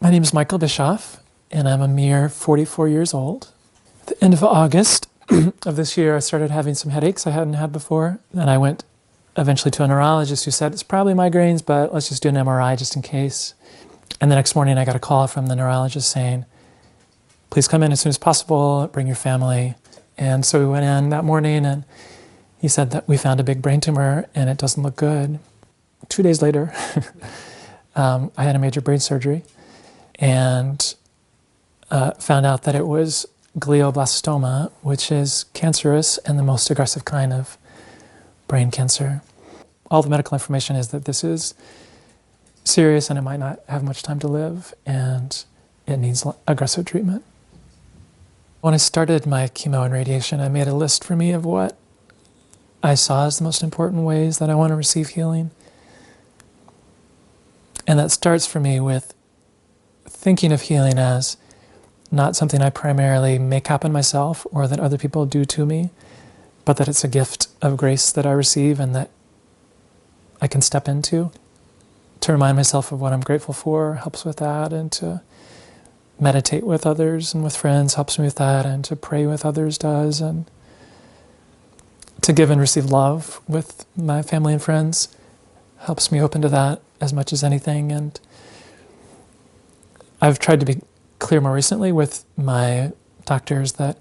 My name is Michael Bischoff, and I'm a mere 44 years old. At the end of August of this year, I started having some headaches I hadn't had before, and I went eventually to a neurologist who said, it's probably migraines, but let's just do an MRI just in case. And the next morning, I got a call from the neurologist saying, please come in as soon as possible, bring your family. And so we went in that morning, and he said that we found a big brain tumor, and it doesn't look good. 2 days later, I had a major brain surgery, and found out that it was glioblastoma, which is cancerous and the most aggressive kind of brain cancer. All the medical information is that this is serious and it might not have much time to live, and it needs aggressive treatment. When I started my chemo and radiation, I made a list for me of what I saw as the most important ways that I want to receive healing. And that starts for me with thinking of healing as not something I primarily make happen myself or that other people do to me, but that it's a gift of grace that I receive and that I can step into. To remind myself of what I'm grateful for helps with that, and to meditate with others and with friends helps me with that, and to pray with others does, and to give and receive love with my family and friends helps me open to that as much as anything. And I've tried to be clear more recently with my doctors that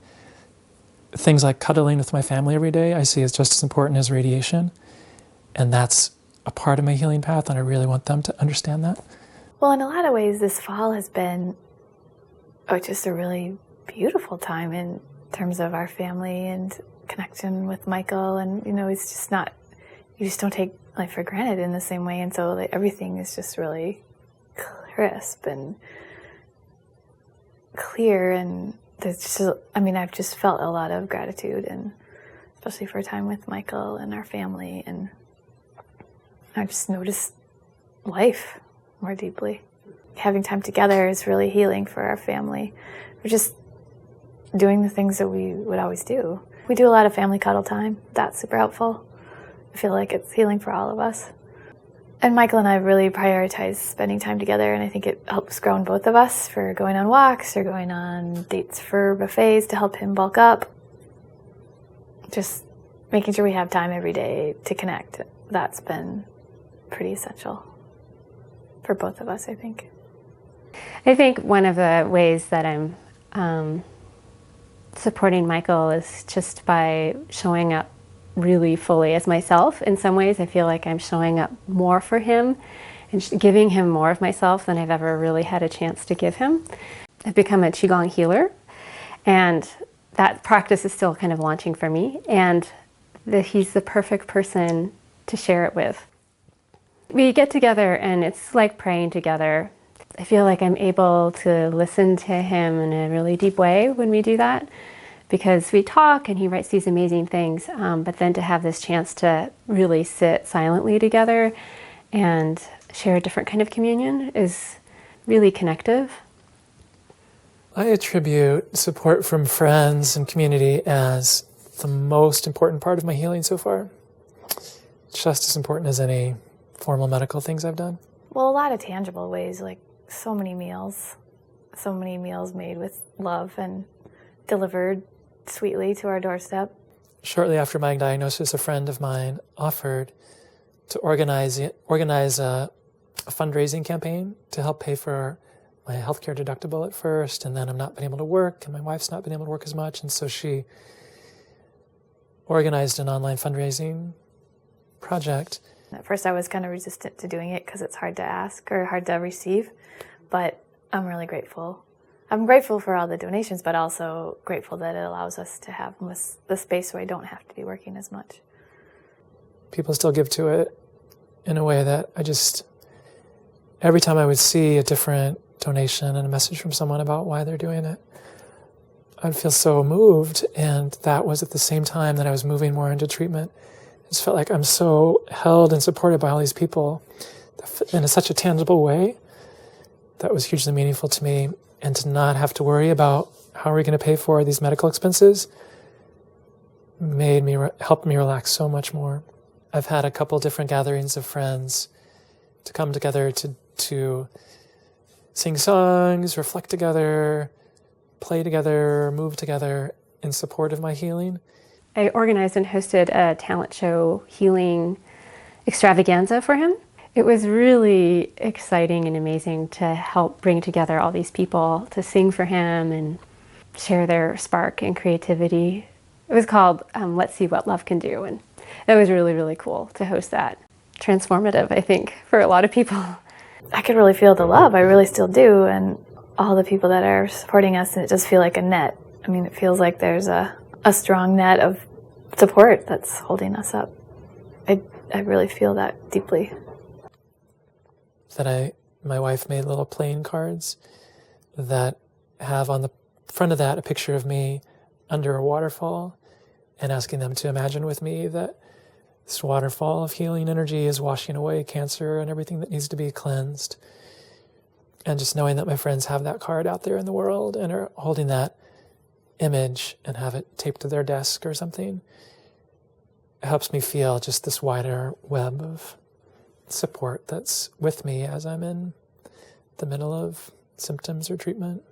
things like cuddling with my family every day I see as just as important as radiation, and that's a part of my healing path, and I really want them to understand that. Well, in a lot of ways, this fall has been just a really beautiful time in terms of our family and connection with Michael, and it's just not, you just don't take life for granted in the same way, and so everything is just really crisp and clear, and there's just, I've just felt a lot of gratitude, and especially for time with Michael and our family, and I just noticed life more deeply. Having time together is really healing for our family. We're just doing the things that we would always do. We do a lot of family cuddle time. That's super helpful. I feel like it's healing for all of us. And Michael and I really prioritize spending time together, and I think it helps ground both of us for going on walks or going on dates for buffets to help him bulk up. Just making sure we have time every day to connect. That's been pretty essential for both of us, I think. I think one of the ways that I'm supporting Michael is just by showing up really fully as myself. In some ways, I feel like I'm showing up more for him and giving him more of myself than I've ever really had a chance to give him. I've become a Qigong healer, and that practice is still kind of launching for me, and he's the perfect person to share it with. We get together and it's like praying together. I feel like I'm able to listen to him in a really deep way when we do that, because we talk and he writes these amazing things, but then to have this chance to really sit silently together and share a different kind of communion is really connective. I attribute support from friends and community as the most important part of my healing so far. Just as important as any formal medical things I've done. Well, a lot of tangible ways, like so many meals made with love and delivered sweetly to our doorstep. Shortly after my diagnosis, a friend of mine offered to organize a fundraising campaign to help pay for my healthcare deductible at first, and then I'm not been able to work, and my wife's not been able to work as much, and so she organized an online fundraising project. At first I was kind of resistant to doing it because it's hard to ask or hard to receive, but I'm really grateful. I'm grateful for all the donations, but also grateful that it allows us to have the space so I don't have to be working as much. People still give to it in a way that every time I would see a different donation and a message from someone about why they're doing it, I'd feel so moved, and that was at the same time that I was moving more into treatment. It just felt like I'm so held and supported by all these people in such a tangible way that was hugely meaningful to me, and to not have to worry about how are we going to pay for these medical expenses helped me relax so much more. I've had a couple different gatherings of friends to come together to sing songs, reflect together, play together, move together in support of my healing. I organized and hosted a talent show healing extravaganza for him. It was really exciting and amazing to help bring together all these people to sing for him and share their spark and creativity. It was called Let's See What Love Can Do, and it was really, really cool to host that. Transformative, I think, for a lot of people. I could really feel the love, I really still do, and all the people that are supporting us, and it does feel like a net. I mean, it feels like there's a strong net of support that's holding us up. I really feel that deeply. That my wife made little playing cards that have on the front of that a picture of me under a waterfall, and asking them to imagine with me that this waterfall of healing energy is washing away cancer and everything that needs to be cleansed. And just knowing that my friends have that card out there in the world and are holding that image and have it taped to their desk or something, it helps me feel just this wider web of support that's with me as I'm in the middle of symptoms or treatment.